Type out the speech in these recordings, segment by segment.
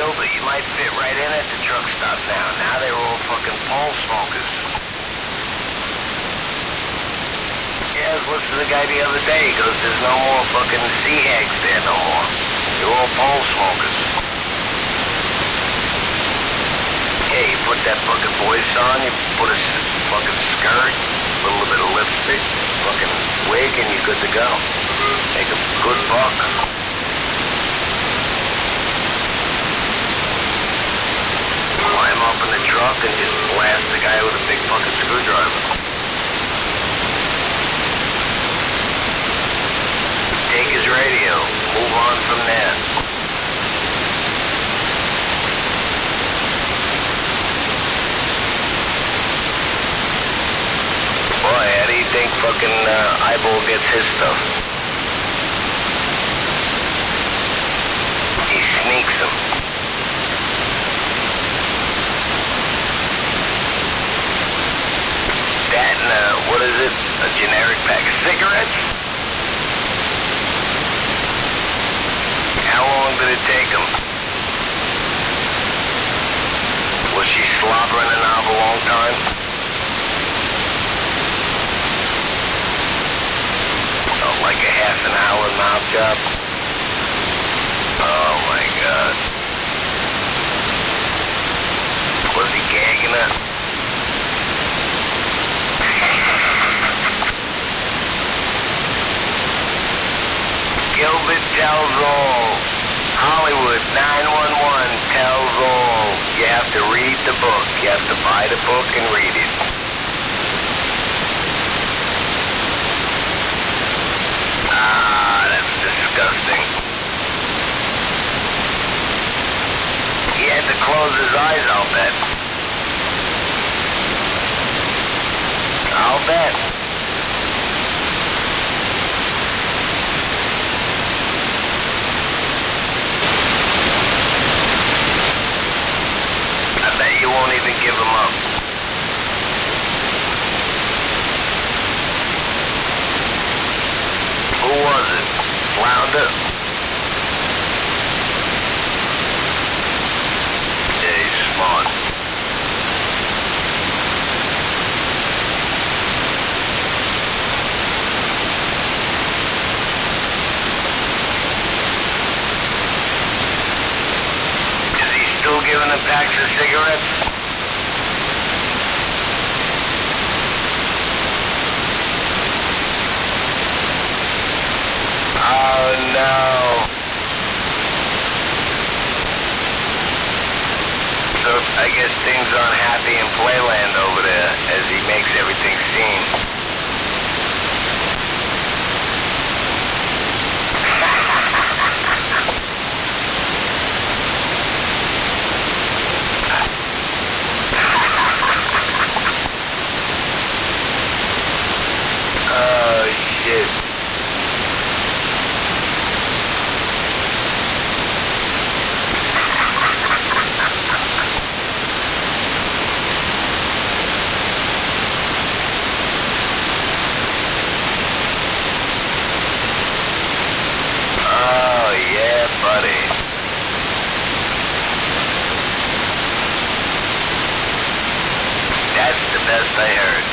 Gilbert, you might fit right in at the truck stop now. Now they're all fucking pole smokers. Yeah, I was listening to the guy the other day. He goes, there's no more fucking sea hags there no more. They're all pole smokers. Yeah, you put that fucking voice on, you put a fucking skirt, a little bit of lipstick, fucking wig, and you're good to go. Make a good buck. Climb up in the truck and just blast the guy with a big fucking screwdriver. Take his radio, move on from there. Boy, how do you think fucking Eyeball gets his stuff? He sneaks them. That and, what is it? A generic pack of cigarettes? How long did it take him? Was she slobbering a knob a long time? Oh, like a half an hour knob job? Oh my God. Was he gagging her? Gilbert tells all. Hollywood 911 tells all. You have to read the book. You have to buy the book and read it. Ah, that's disgusting. He had to close his eyes, I'll bet. I'll bet. You won't even give him up. Who was it? Flounder? Yeah, he's smart. Is he still giving them packs of cigarettes? Oh no. So I guess things aren't happy in Playland over there as he makes everything seem. Oh shit. That's the best I heard.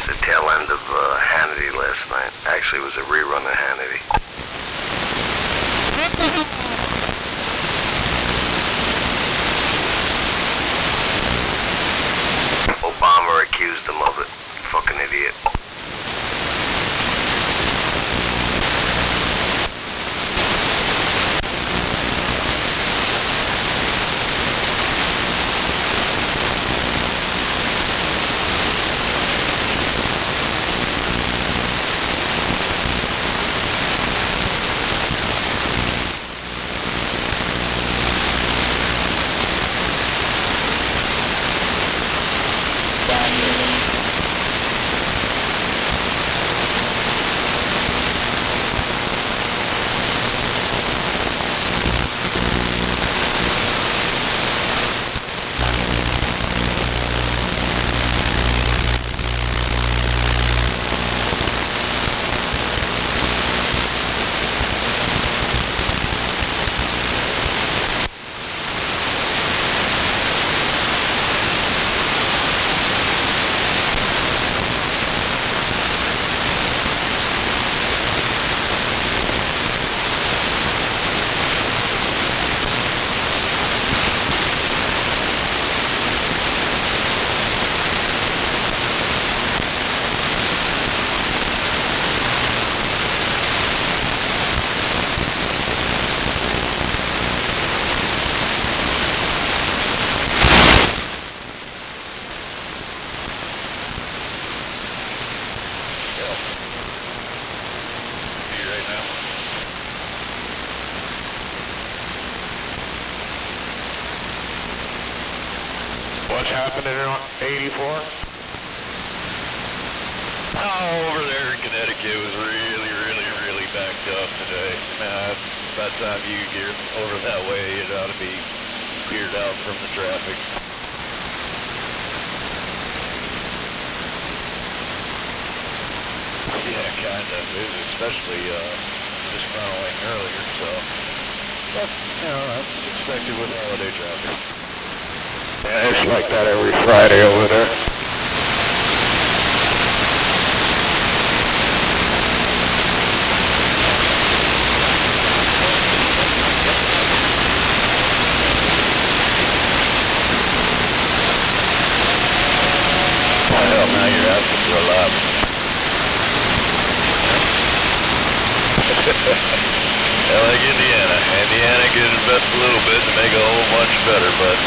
the tail end of Hannity last night. Actually, it was a rerun of Hannity. Obama accused him of it. Fucking idiot. What's happening in 84? Oh, over there in Connecticut was really backed up today. By the time you get over that way, it ought to be cleared out from the traffic. Yeah, kind of. It was especially just funneling earlier, so that's, that's expected with holiday traffic. Yeah, it's like that every Friday over there. Well, now you're asking for a lot. Like Indiana. Indiana could invest a little bit to make it a whole bunch better, but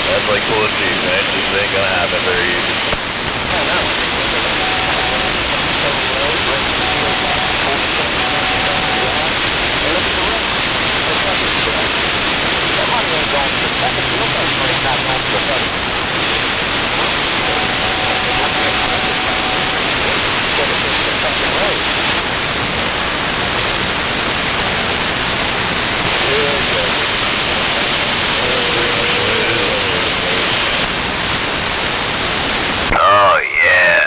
that's like pulling teeth, man. It just ain't gonna happen very easy. Oh, yeah.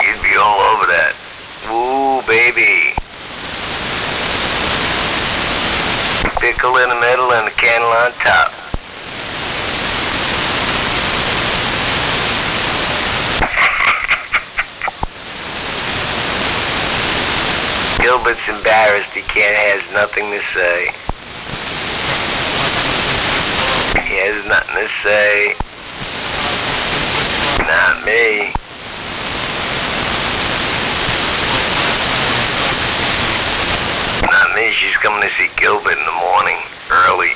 You'd be all over that. Woo, baby. Pickle in the middle and the candle on top. Gilbert's embarrassed. He has nothing to say. He has nothing to say. Not me. Not me. She's coming to see Gilbert in the morning, early.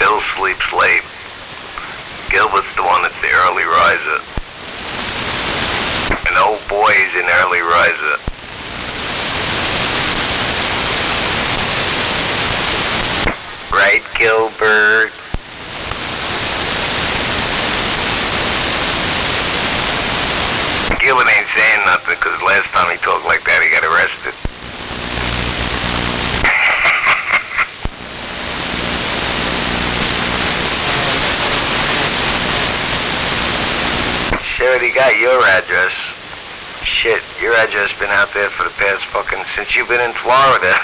Bill sleeps late. Gilbert's the one that's the early riser. And old boy is an early riser. Right, Gilbert? Gilbert ain't saying nothing because last time he talked like that, he got arrested. Sure, he got your address. Shit, your address been out there for the past fucking... since you've been in Florida.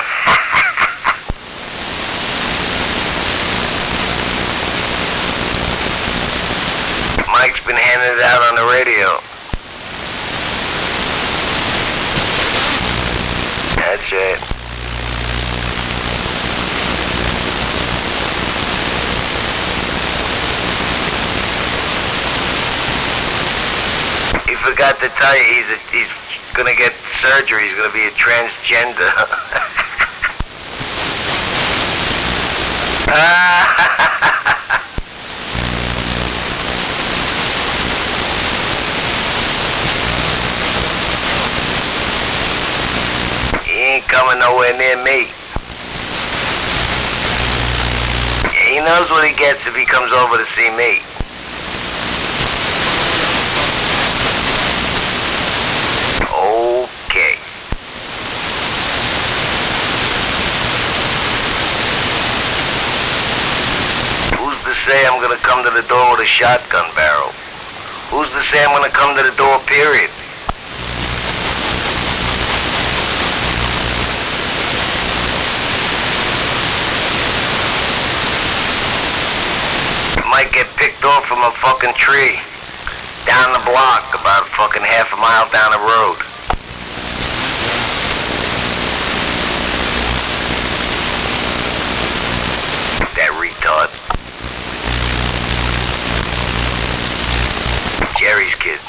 forgot to tell you, he's gonna get surgery. He's gonna be a transgender. He ain't coming nowhere near me. He knows what he gets if he comes over to see me. Okay. Who's to say I'm gonna come to the door with a shotgun barrel? Who's to say I'm gonna come to the door, period? Might get picked off from a fucking tree down the block, about fucking half a mile down the road. That retard. Jerry's kids.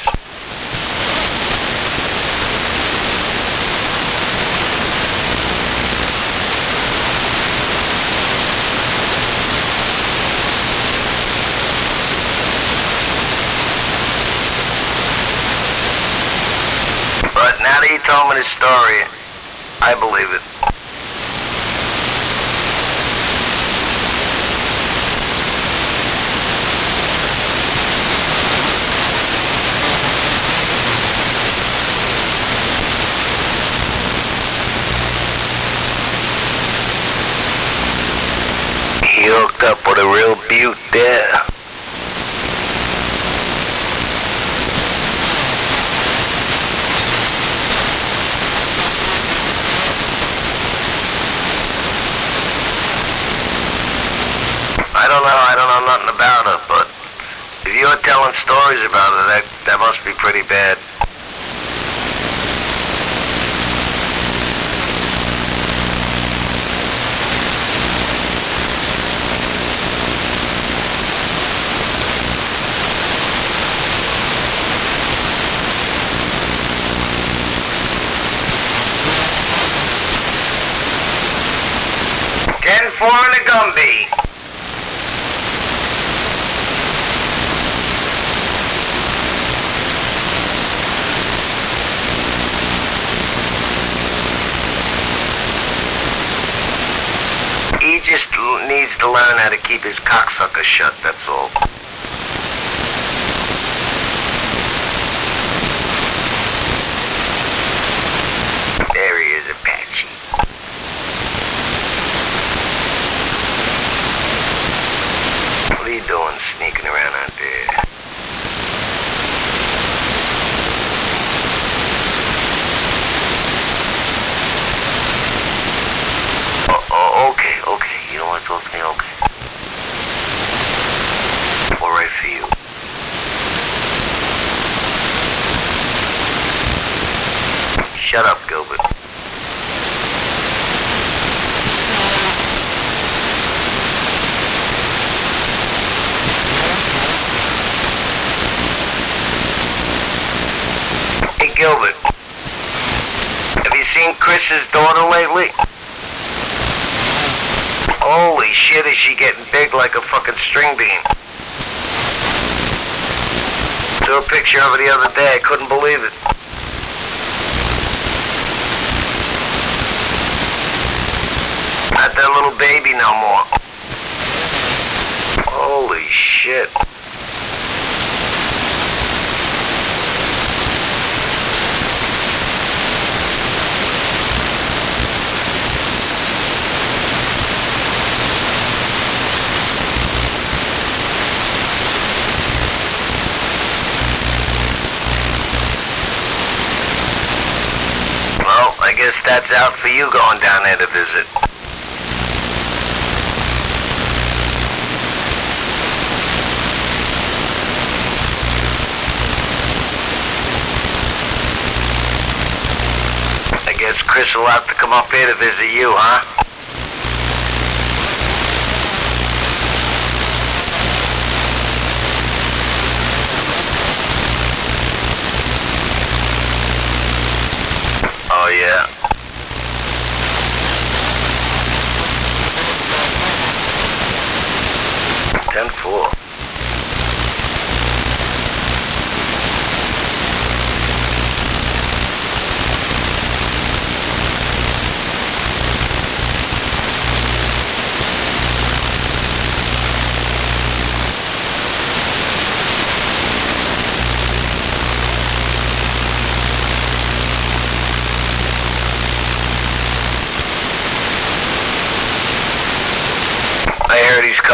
But now that you told me the story, I believe it. He hooked up with a real beaut there. I don't know nothing about her, but if you're telling stories about her, that must be pretty bad. Ten four in the Gumby. He just needs to learn how to keep his cocksucker shut, that's all. There he is, Apache. What are you doing sneaking around out there? Okay. You don't want to talk to me? Okay. All right for you. Shut up, Gilbert. Hey, Gilbert. Have you seen Chris's daughter lately? Holy shit, is she getting big like a fucking string bean. Saw a picture of her the other day, I couldn't believe it. Not that little baby no more. Holy shit. I guess that's out for you going down there to visit. I guess Chris will have to come up here to visit you, huh?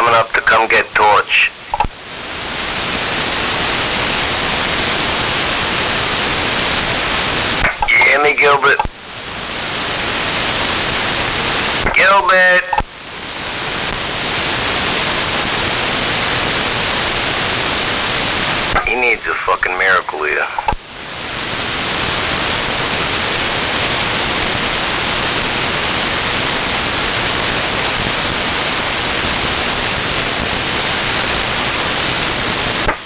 coming up to come get Torch. You hear me, Gilbert? Gilbert! He needs a fucking miracle here.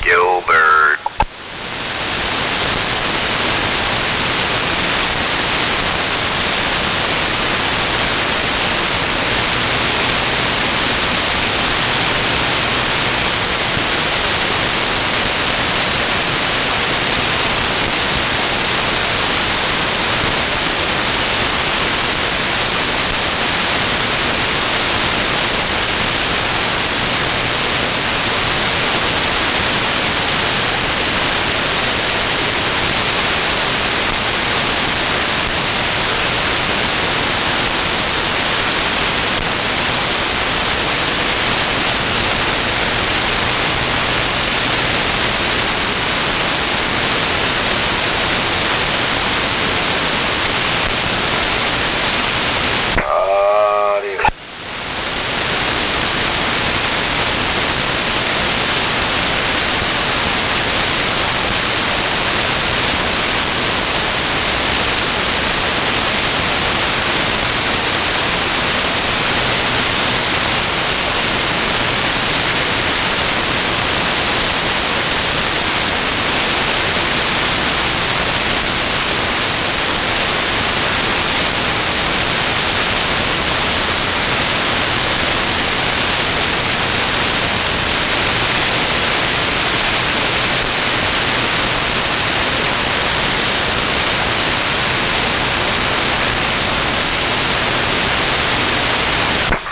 Gilbert.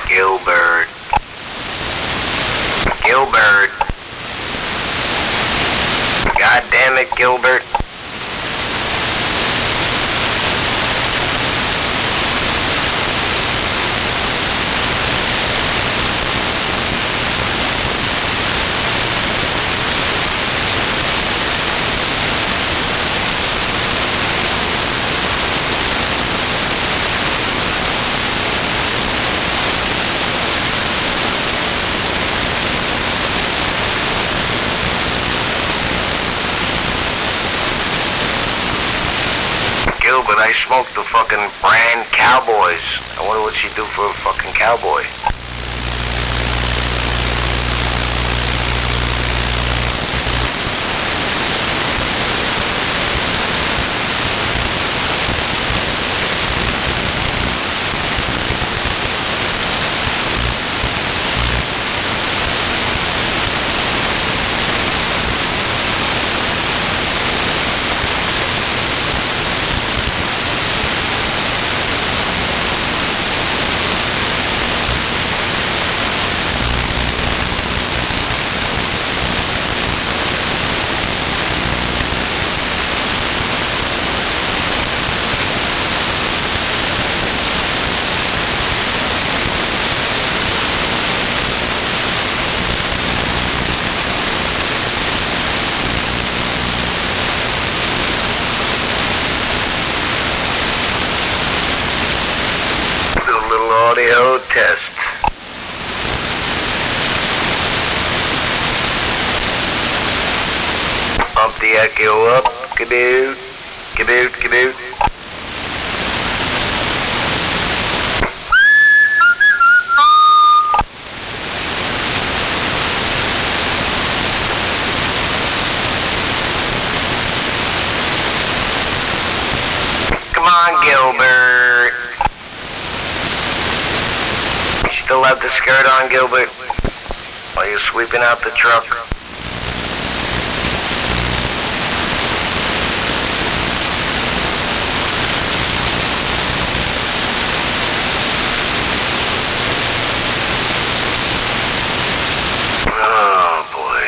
Gilbert. Gilbert. God damn it, Gilbert. But I smoked the fucking brand Cowboys. I wonder what she'd do for a fucking cowboy. Audio test. Pump the echo up. Kaboot. Kaboot. Kaboot. Come on, Gilbert. Still have the skirt on, Gilbert? While you're sweeping out the truck? Oh, boy.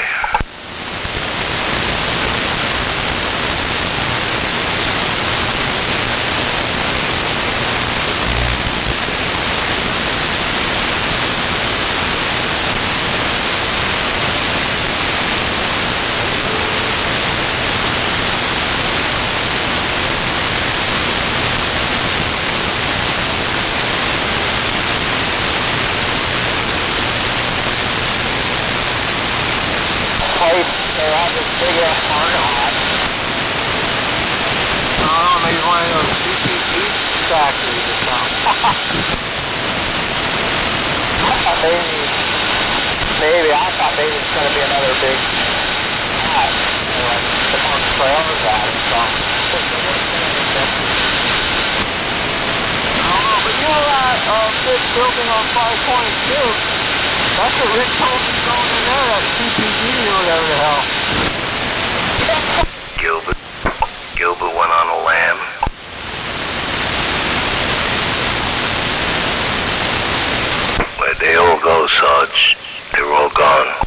got this big ass parking lot. I don't know, maybe one of those CPG factories or something. Maybe. I thought maybe it's going to be another big hat. Like, the more trailers at it, so. But you know that big building on 522, that's what Rick told me going in there, that CPG or whatever the hell. Gilbert went on a lamb. Where'd they all go, Sarge? They were all gone.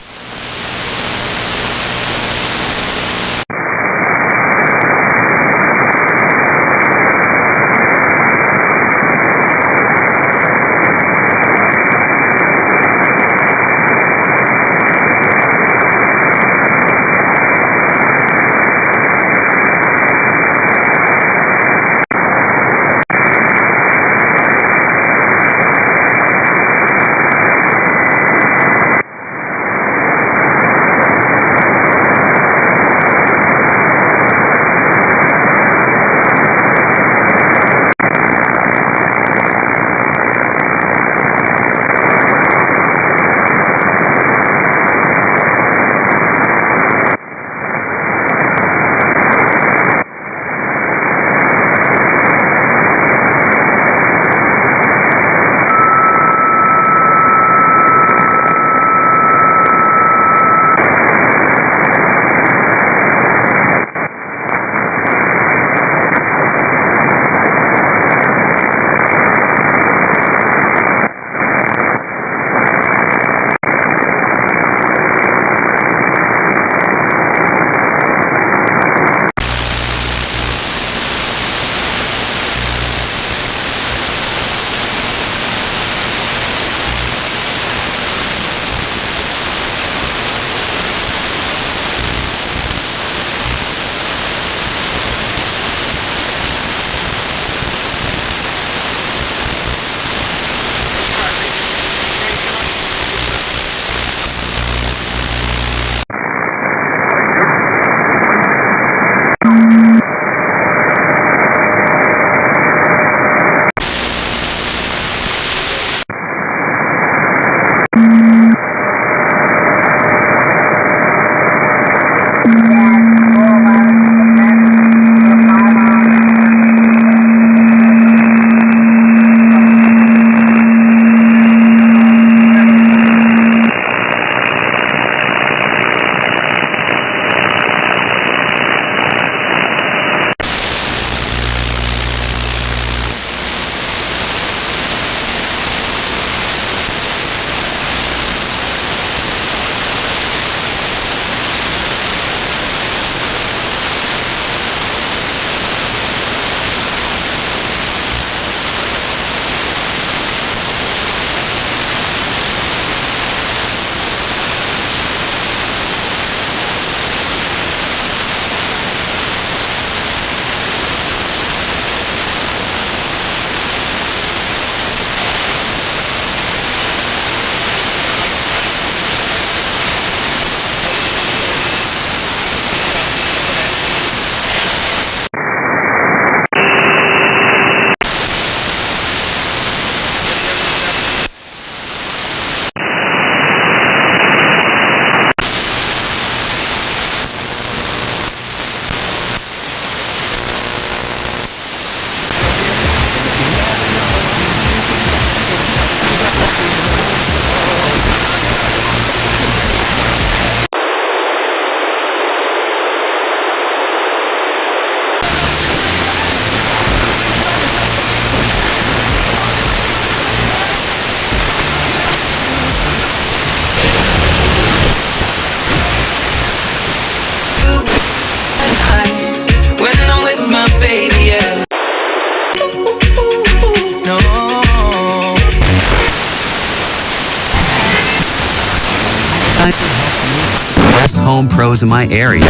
Best home pros in my area.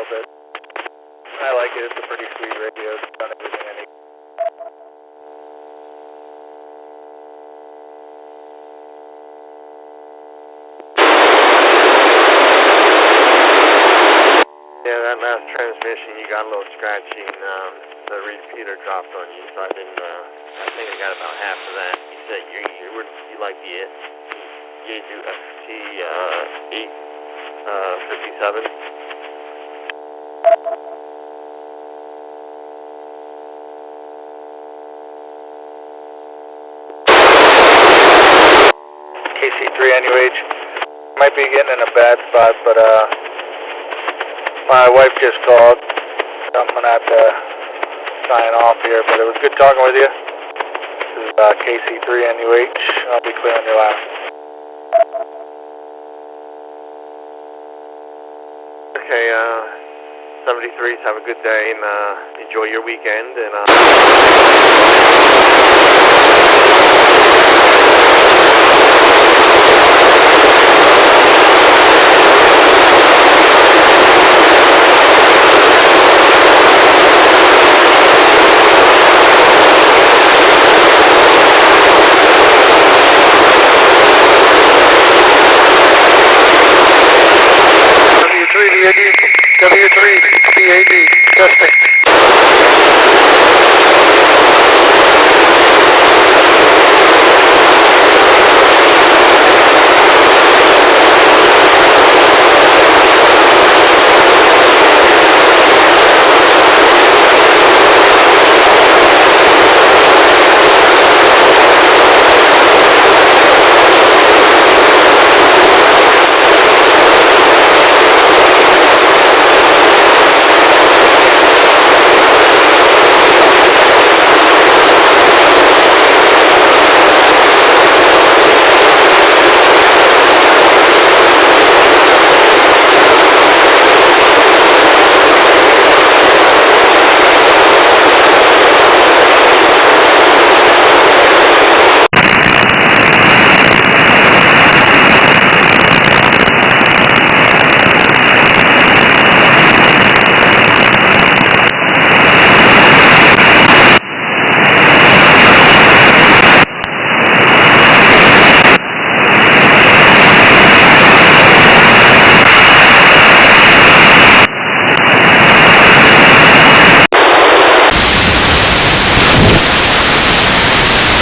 little bit. I like it. It's a pretty sweet radio. It's done everything I need. Yeah, that last transmission, you got a little scratchy, and the repeater dropped on you, so I didn't, I think I got about half of that. You said you like the Yaesu FT857. KC3NUH. Might be getting in a bad spot, but my wife just called. I'm gonna have to sign off here, but it was good talking with you. This is KC3NUH. I'll be clearing your last. Okay, 73s, have a good day and enjoy your weekend. And W3DAD, testing.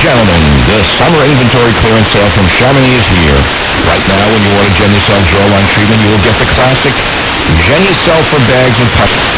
Gentlemen, the summer inventory clearance sale from Chamonix is here. Right now, when you order Genucel Jawline treatment, you will get the classic Genucel for bags and pouches.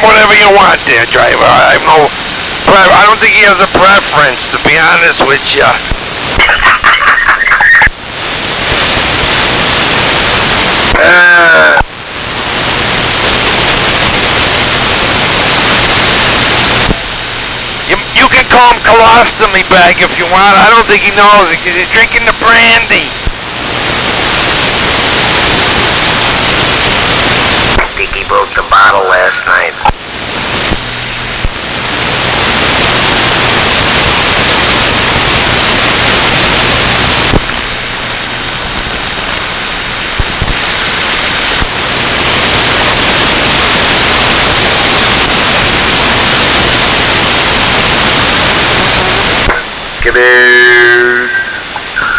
whatever you want there, driver. I have no... I don't think he has a preference, to be honest with you. You can call him colostomy bag if you want. I don't think he knows it because he's drinking the brandy. I think he broke the bottle last night.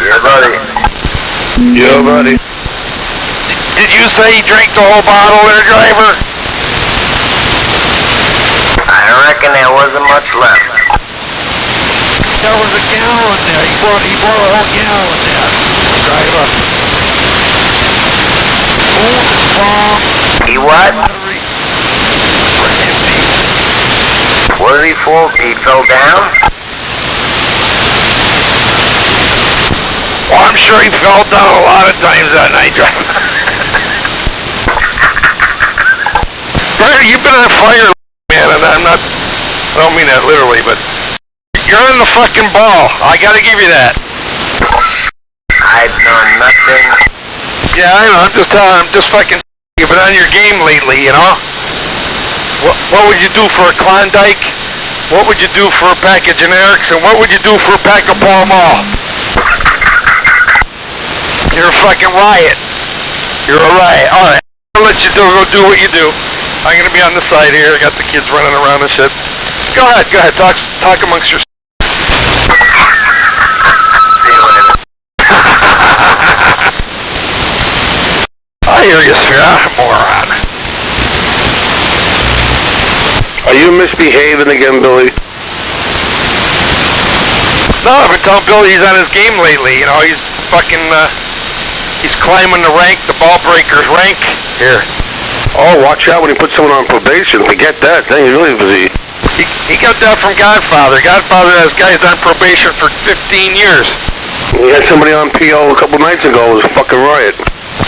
Yeah, buddy. Yeah, buddy. Did you say he drank the whole bottle there, driver? I reckon there wasn't much left. There was a gallon there. He brought a whole gallon there, driver. Food is wrong. He what? What did he fall? He fell down? Well, I'm sure he fell down a lot of times that night, driver. Brady, you've been on fire, man, and I don't mean that literally, but you're on the fucking ball. I gotta give you that. I've known nothing. Yeah, I know. I'm just fucking. You've been on your game lately, you know. What would you do for a Klondike? What would you do for a pack of generics? And what would you do for a pack of Pall Mall? You're a fucking riot. You're a riot. All right, I'll let you go do what you do. I'm gonna be on the side here. I got the kids running around and shit. Go ahead. Talk amongst yourselves. I hear you, sir. I'm a moron. Are you misbehaving again, Billy? No, I've been telling Billy he's on his game lately. You know, he's fucking, he's climbing the rank, the ball breaker's rank here. Oh, watch out when he puts someone on probation. Forget that. Then he's really busy. He got that from Godfather. Godfather has guys on probation for 15 years. He had somebody on PO a couple nights ago. It was a fucking riot.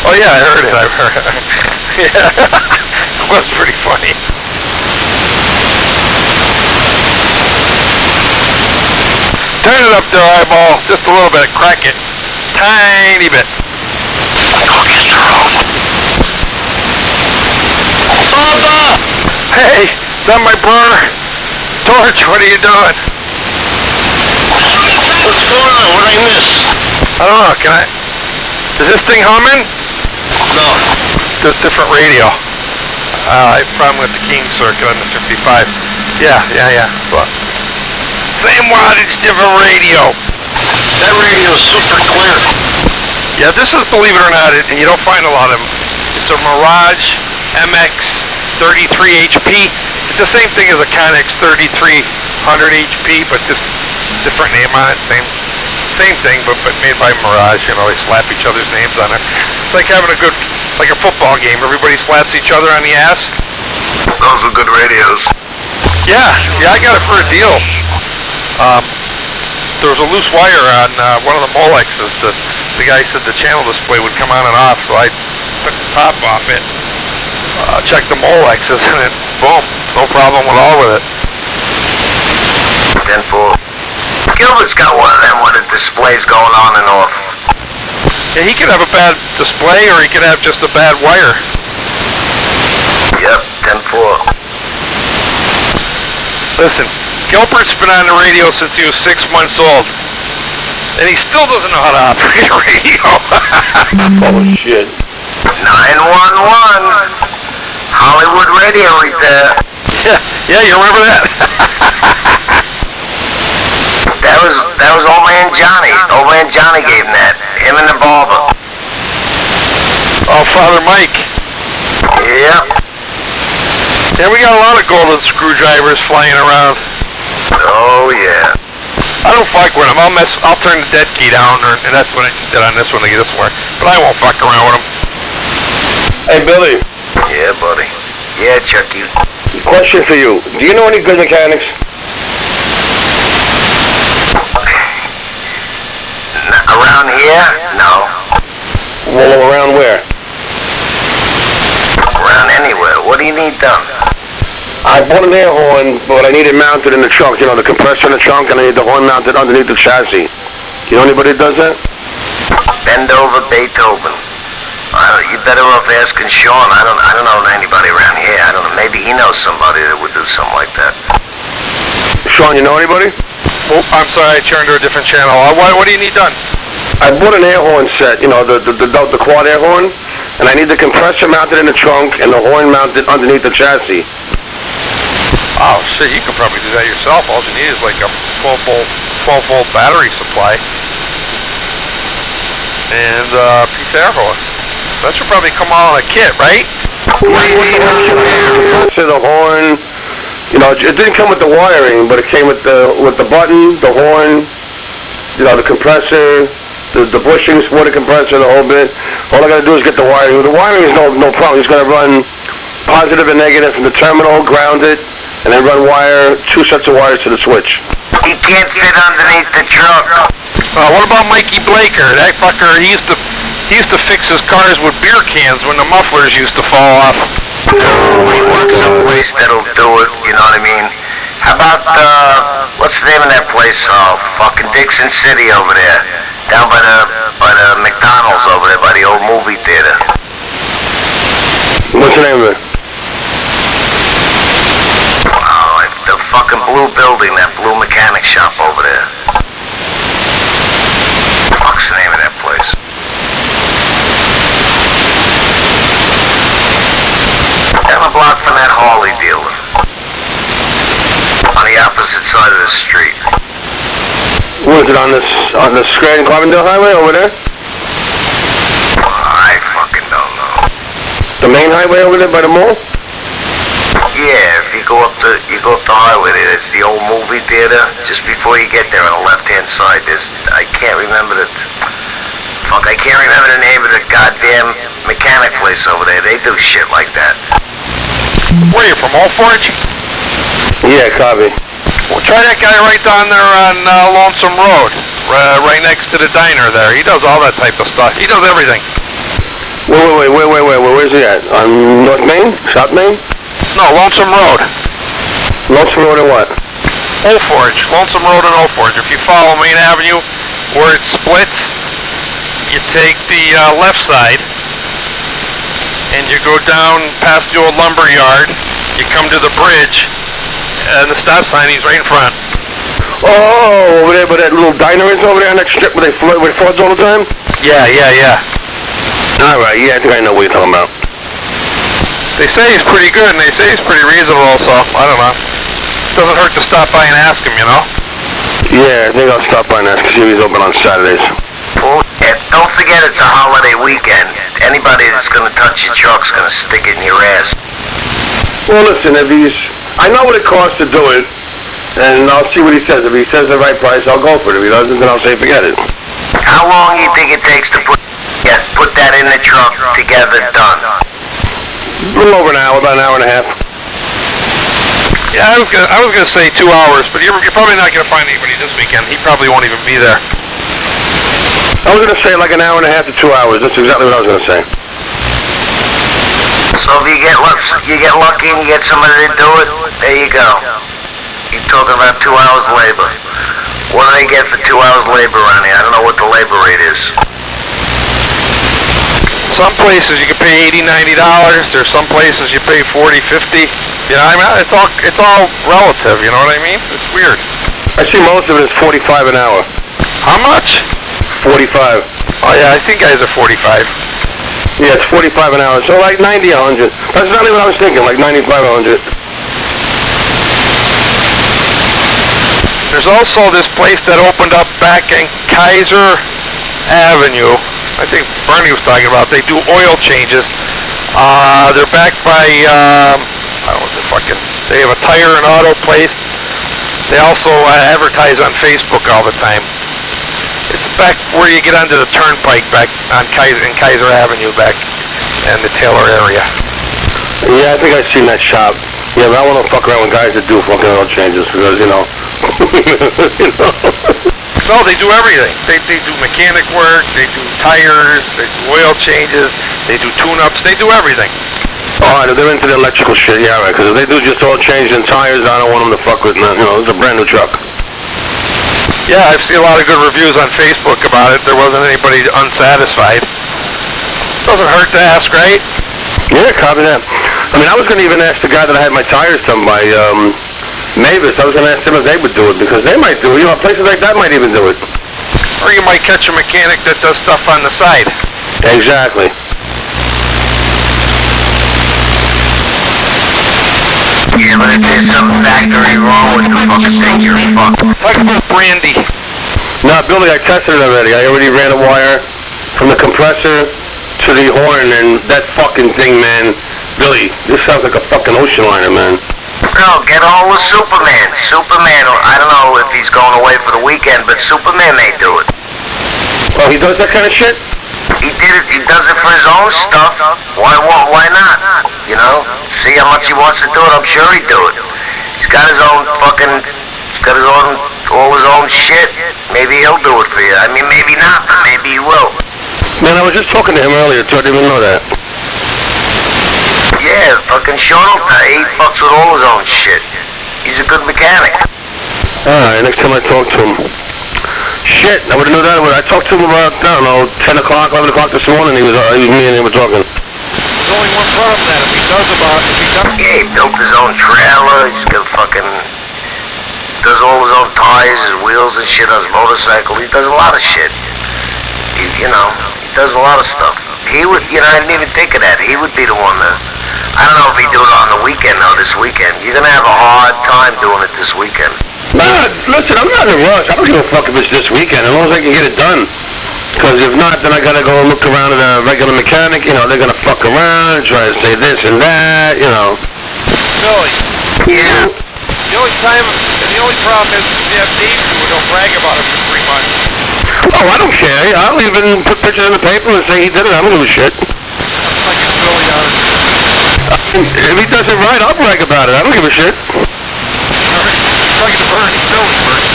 Oh, yeah, I heard it. Yeah. It was pretty funny. Turn it up there, eyeball. Just a little bit. Crack it. Tiny bit. Go get your own. Hey, is that my brother? Torch, what are you doing? What's going on? What did I miss? I don't know. Is this thing humming? No. It's a different radio. I have a problem with the King circuit on the 55. Yeah. Well, same wattage, different radio. That radio's super clear. Yeah, this is, believe it or not, and you don't find a lot of them. It's a Mirage MX 33 HP. It's the same thing as a Connex 3300 HP, but just different name on it. Same thing, but made by Mirage. You know, they slap each other's names on it. It's like having like a football game. Everybody slaps each other on the ass. Those are good radios. Yeah, I got it for a deal. There was a loose wire on one of the Molexes. The guy said the channel display would come on and off, so I took the top off it, checked the Molexes, and then boom, no problem at all with it. 10-4. Gilbert's got one of them where the display's going on and off. Yeah, he could have a bad display, or he could have just a bad wire. Yep, 10-4. Listen, Gilbert's been on the radio since he was 6 months old, and he still doesn't know how to operate a radio. Oh, shit. 911. Hollywood radio right there. Yeah, you remember that? That was old man Johnny. Old man Johnny gave him that. Him and the barber. Oh, Father Mike. Yep. Yeah, we got a lot of golden screwdrivers flying around. Oh, yeah. I don't fuck with them. I'll turn the dead key down, and that's what I did on this one to get this one. But I won't fuck around with them. Hey, Billy. Yeah, buddy. Yeah, Chucky. Question for you. Do you know any good mechanics? Around here? No. Well, around where? Around anywhere. What do you need done? I bought an air horn, but I need it mounted in the trunk. You know, the compressor in the trunk, and I need the horn mounted underneath the chassis. You know anybody that does that? Bend over Beethoven. You better off asking Sean. I don't know anybody around here. I don't know. Maybe he knows somebody that would do something like that. Sean, you know anybody? Oh, I'm sorry, I turned to a different channel. What do you need done? I bought an air horn set, you know, the quad air horn, and I need the compressor mounted in the trunk and the horn mounted underneath the chassis. Oh, shit, you can probably do that yourself. All you need is like a 12-volt battery supply. And a piece of air hose. That should probably come all in a kit, right? The horn, you know, it didn't come with the wiring, but it came with the button, the horn, you know, the compressor, the bushings for the compressor, the whole bit. All I gotta do is get the wiring. The wiring is no problem. Just gotta run positive and negative from the terminal, ground it, and then run two sets of wires to the switch. He can't fit underneath the truck. What about Mikey Blaker? That fucker, he used to fix his cars with beer cans when the mufflers used to fall off. We want someplace that'll do it, you know what I mean? How about, what's the name of that place? Oh, fucking Dixon City over there. Down by the McDonald's over there, by the old movie theater. What's the name of it? The fucking blue building, that blue mechanic shop over there. What's the name of that place? Down the block from that Harley dealer. On the opposite side of the street. What is it, on the Scranton-Carbondale Highway over there? I fucking don't know. The main highway over there by the mall? Yeah, if you go up the highway there, it's the old movie theater. Just before you get there on the left-hand side, I can't remember the name of the goddamn mechanic place over there. They do shit like that. Where are you from, Old Forge? Yeah, copy. Well, try that guy right down there on Lonesome Road, right next to the diner there. He does all that type of stuff. He does everything. Wait, where's he at? On North Main? South Main? No, Lonesome Road. Lonesome Road and what? Old Forge. Lonesome Road and Old Forge. If you follow Main Avenue where it splits, you take the left side and you go down past the old lumber yard. You come to the bridge and the stop sign is right in front. Oh, over there where that little diner is over there on that strip where it floods all the time? Yeah. Alright, yeah, I think I know what you're talking about. They say he's pretty good, and they say he's pretty reasonable, so, I don't know. Doesn't hurt to stop by and ask him, you know? Yeah, I think I'll stop by and ask to see if he's open on Saturdays. And don't forget it's a holiday weekend. Anybody that's gonna touch your truck's gonna stick it in your ass. Well, listen, I know what it costs to do it, and I'll see what he says. If he says the right price, I'll go for it. If he doesn't, then I'll say forget it. How long do you think it takes to put that in the truck together, done? A little over an hour, about an hour and a half. Yeah, I was gonna say 2 hours, but you're probably not gonna find anybody this weekend. He probably won't even be there. I was gonna say like an hour and a half to 2 hours. That's exactly what I was gonna say. So if you get lucky and you get somebody to do it, there you go. You're talking about 2 hours labor. What do they get for 2 hours labor around here? I don't know what the labor rate is. Some places you can pay $80, $90. There's some places you pay $40, $50. You know, I mean, it's all relative. You know what I mean? It's weird. I see most of it is 45 an hour. How much? 45. Oh yeah, I think guys are 45. Yeah, it's 45 an hour. So like 90, 100. That's not even what I was thinking. Like 95, 100. There's also this place that opened up back in Kaiser Avenue. I think Bernie was talking about. They do oil changes. They're backed by, I don't know what the fucking, they have a tire and auto place. They also advertise on Facebook all the time. It's back where you get onto the turnpike back on Kaiser Avenue back in the Taylor area. Yeah, I think I've seen that shop. Yeah, but I want to fuck around with guys that do fucking oil changes because, you know. No, they do everything. They do mechanic work, they do tires, they do oil changes, they do tune-ups, they do everything. Alright, if they're into the electrical shit, yeah, right, because if they do just oil changes and tires, I don't want them to fuck with, you know, it's a brand new truck. Yeah, I've seen a lot of good reviews on Facebook about it. There wasn't anybody unsatisfied. Doesn't hurt to ask, right? Yeah, copy that. I mean, I was going to even ask the guy that I had my tires done by, Mavis. I was going to ask them if they would do it, because they might do it. You know, places like that might even do it. Or you might catch a mechanic that does stuff on the side. Exactly. Yeah, but if there's some factory wrong with the fucking thing, you're fucked. Talk about brandy. No, Billy, I tested it already. I already ran a wire from the compressor to the horn, and that fucking thing, man. Billy, this sounds like a fucking ocean liner, man. No, get on with Superman. Superman, I don't know if he's going away for the weekend, but Superman may do it. Oh, he does that kind of shit? He did it. He does it for his own stuff. Why not? You know, see how much he wants to do it. I'm sure he'd do it. He's got his own fucking. He's got all his own shit. Maybe he'll do it for you. I mean, maybe not. But maybe he will. Man, I was just talking to him earlier too. I didn't even know that. Yeah, fucking Sean will pay. He fucks with all his own shit. He's a good mechanic. Alright, next time I talk to him. Shit, I would have known that. I talked to him about, I don't know, 10 o'clock, 11 o'clock this morning. Me and him were talking. There's only one problem then. If he does, Yeah, he built his own trailer. He's got fucking. Does all his own tires, his wheels and shit on his motorcycle. He does a lot of shit. He does a lot of stuff. He would, I didn't even think of that. He would be the one that. I don't know if he'd do it on the weekend, though, this weekend. You're going to have a hard time doing it this weekend. Nah, listen, I'm not in a rush. I don't give a fuck if it's this weekend, as long as I can get it done. Because if not, then I got to go and look around at a regular mechanic. You know, they're going to fuck around, try to say this and that, you know. Billy. Yeah. The only problem is you have Dave who don't brag about it for 3 months. Oh, I don't care. I'll even put pictures in the paper and say he did it. I don't give a shit. Like it's Billy on it. If he does it right, I'll brag about it. I don't give a shit. Like it's Bernie. Billy Bernie.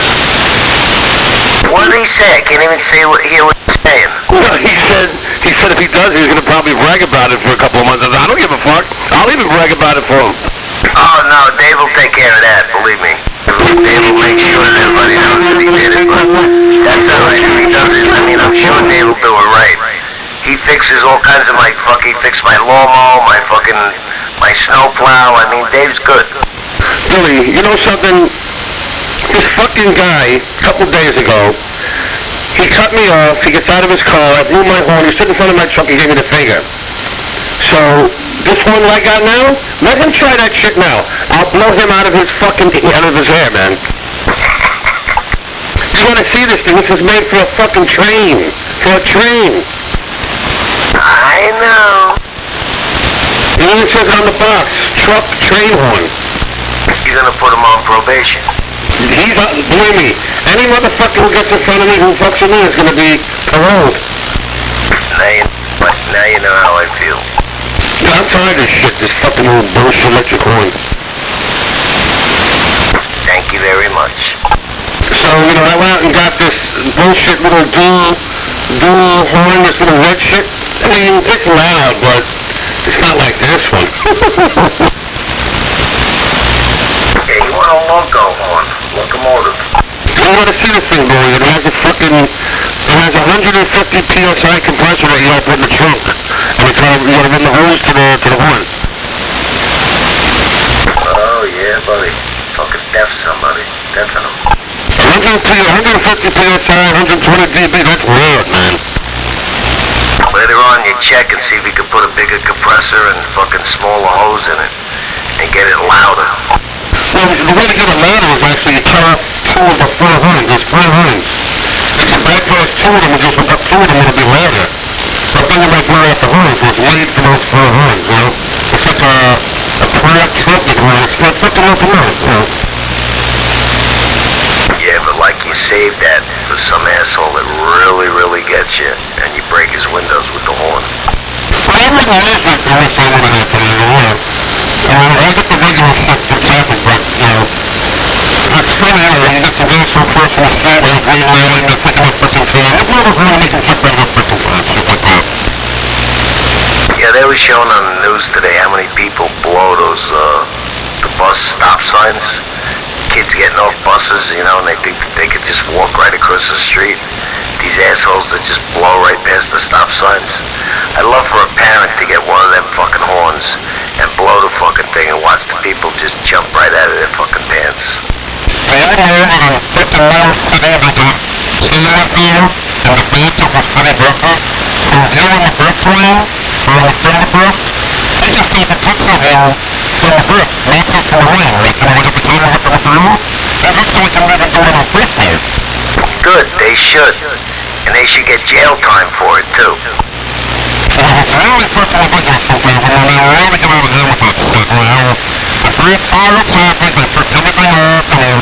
What did he say? I can't even hear what he's saying. Well, he said if he does, he's going to probably brag about it for a couple of months. I don't give a fuck. I'll even brag about it for him. Oh, no, Dave will take care of that, believe me. Dave will make sure that everybody knows that he did it, but that's all right if he does it. I mean, I'm sure Dave will do it right. He fixes all kinds of he fixed my lawnmower, my snowplow. I mean, Dave's good. Billy, you know something? This fucking guy, a couple days ago, he cut me off, he gets out of his car, I blew my horn, he stood in front of my truck, he gave me the finger. So, this one I got now, let him try that shit now. I'll blow him out of his hair, man. You wanna see this thing? This is made for a fucking train. For a train. I know. You know what it says on the box? Truck train horn. You're gonna put him on probation. Believe me, any motherfucker who gets in front of me who fucks with me is gonna be paroled. Now you know how I feel. Yeah, I'm tired of this shit, this fucking old bullshit electric horn. Thank you very much. So, I went out and got this bullshit little dual horn, this little red shit. I mean, it's loud, but it's not like this one. Yeah, you want a locomotive. You want to see this thing, boy? It has a 150 PSI compressor that you have to put in the trunk. And you gotta run the hose to the horn. Oh, yeah, buddy. Fucking somebody. Definitely. 150 PSI, 120 dB, that's weird, man. Later on, you check and see if you can put a bigger compressor and fucking smaller hose in it and get it louder. Well, the way to get it louder is actually you turn up 2 of the 4 horns. There's 4 horns. If you bypass 2 of them and just hook up 2 of them, it'll be louder. But then you might blow out the horns, so it's made for those 4 horns, you know? It's like a Pratt trumpet horn. It's not fucking locomotive, you know? Yeah, but like you saved that for some asshole that really, really gets you, and you break his windows with the horn. Well, I wouldn't use it the whole time when I have to leave the horn. I get the regular 6 funny, you get some guys from first from the street with a green line, they're taking a freaking turn. I've never heard of making kick out of a freaking turn, shit like that. Yeah, they were showing on the news today how many people blow those, the bus stop signs. Kids getting off buses, you know, and they think that they could just walk right across the street. These assholes that just blow right past the stop signs. I'd love for a parent to get one of them fucking horns and blow the fucking thing and watch the people just jump right out of their fucking pants. Hey, I know that in freaking Miles City, they got cameras there in the back of the city buses. So if you're in the bus lane, or in the front of the bus, they just take a picture of you from the bus, not just from the lane. Like, you know, at the time of the review, that looks like I'm even doing a bus lane. Good, they should. And they should get jail time for it, too. So it's really fucking ridiculous something, and they really get out of hand with that shit, you know. The great fire traffic, they pick everything up, you know.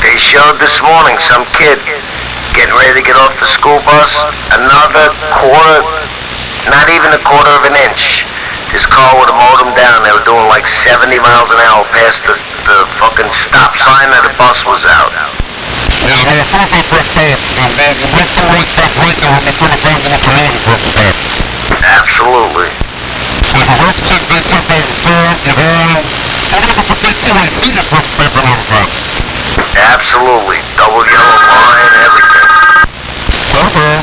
They showed this morning some kid getting ready to get off the school bus, another quarter, not even a quarter of an inch. This car would have mowed them down. They were doing like 70 miles an hour past the fucking stop sign that the bus was out. Yeah, I mean, as soon as they first passed, they make the right stop right there when they put a friend in the community first step. Absolutely. So the work check, they took they return, you know, even if it's a big thing, they see your first step and all of that. Absolutely. Double yellow line, everything. Okay.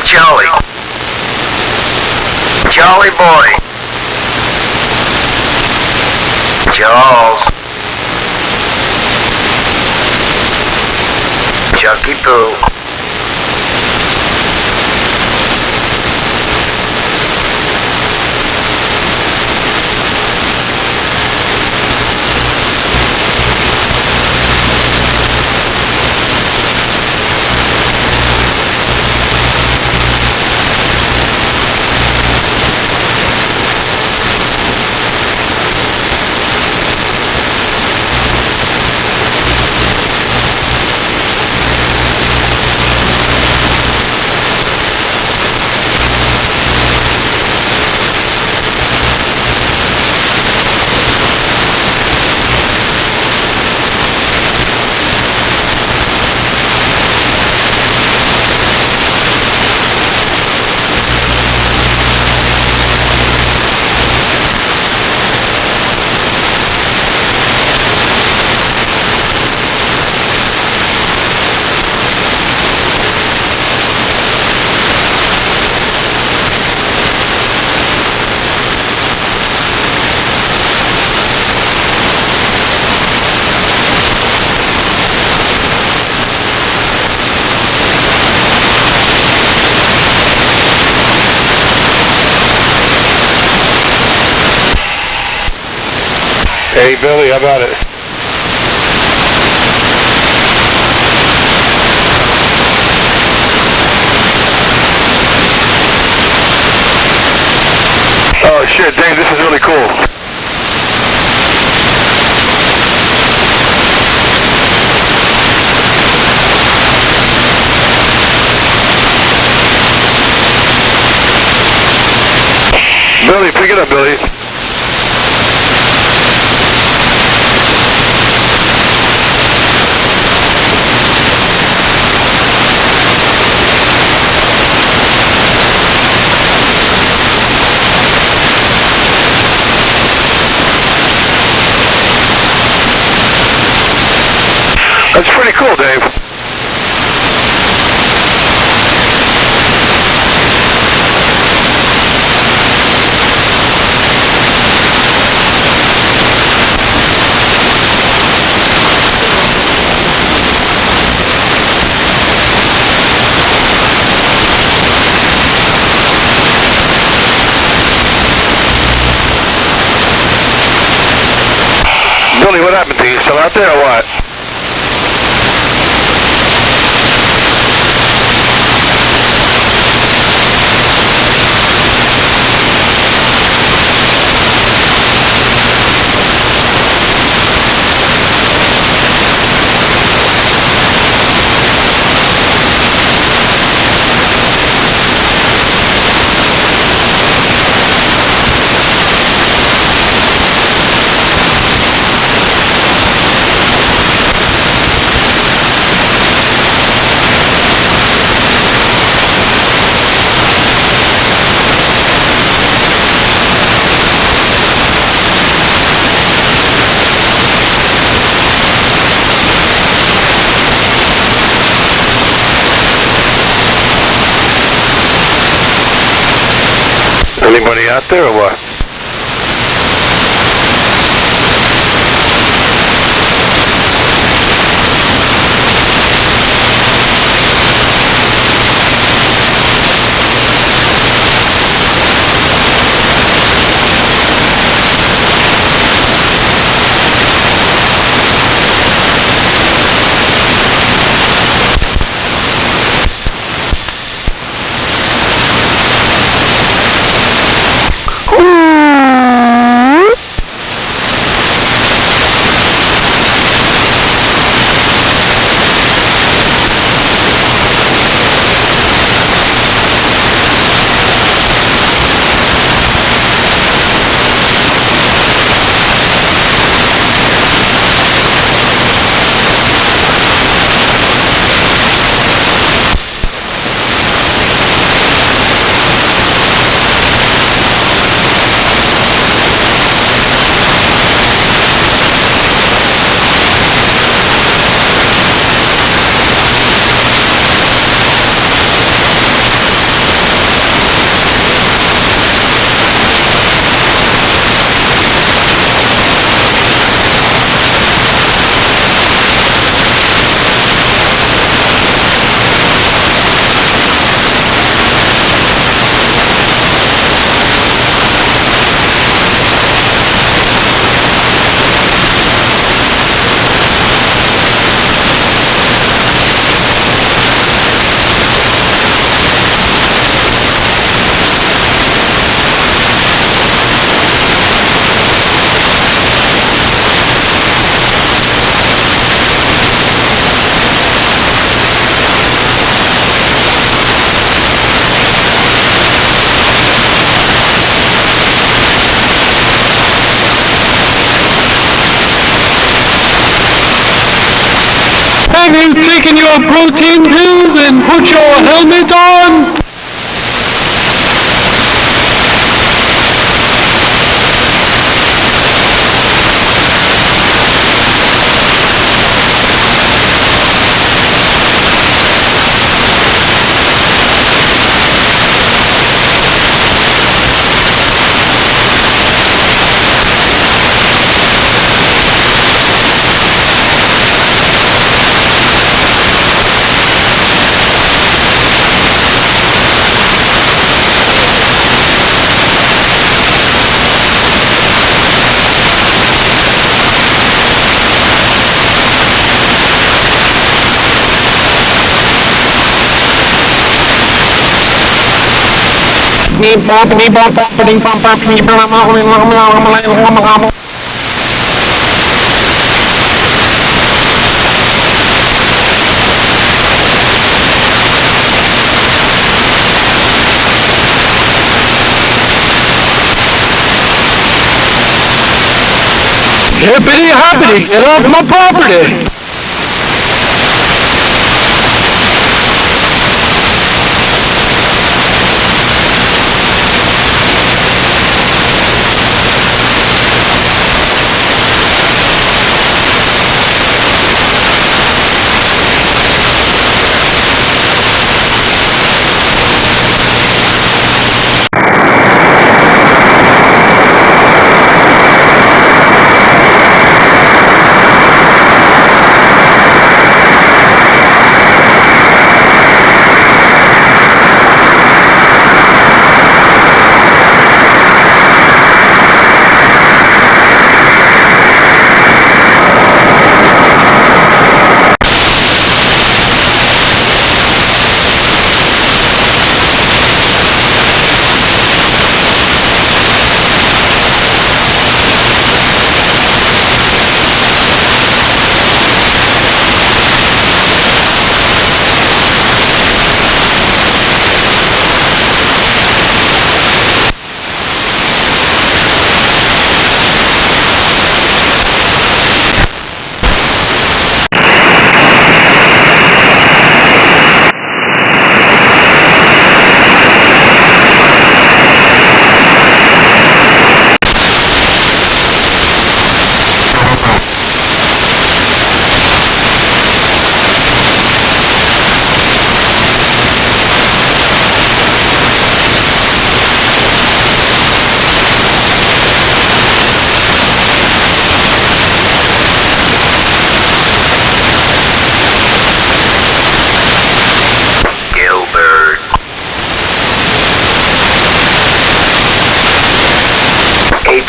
Jolly. Jolly boy. Charles. Chucky Poo. Hey, Billy, how about it? Oh shit, Dave, this is really cool. Billy, pick it up, Billy. That's pretty cool, Dave. Billy, what happened to you? Still out there or what? Anybody out there or what? Have you taken your protein pills and put your helmet on? Hippity hoppity, get off my property!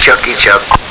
Chucky Chuck.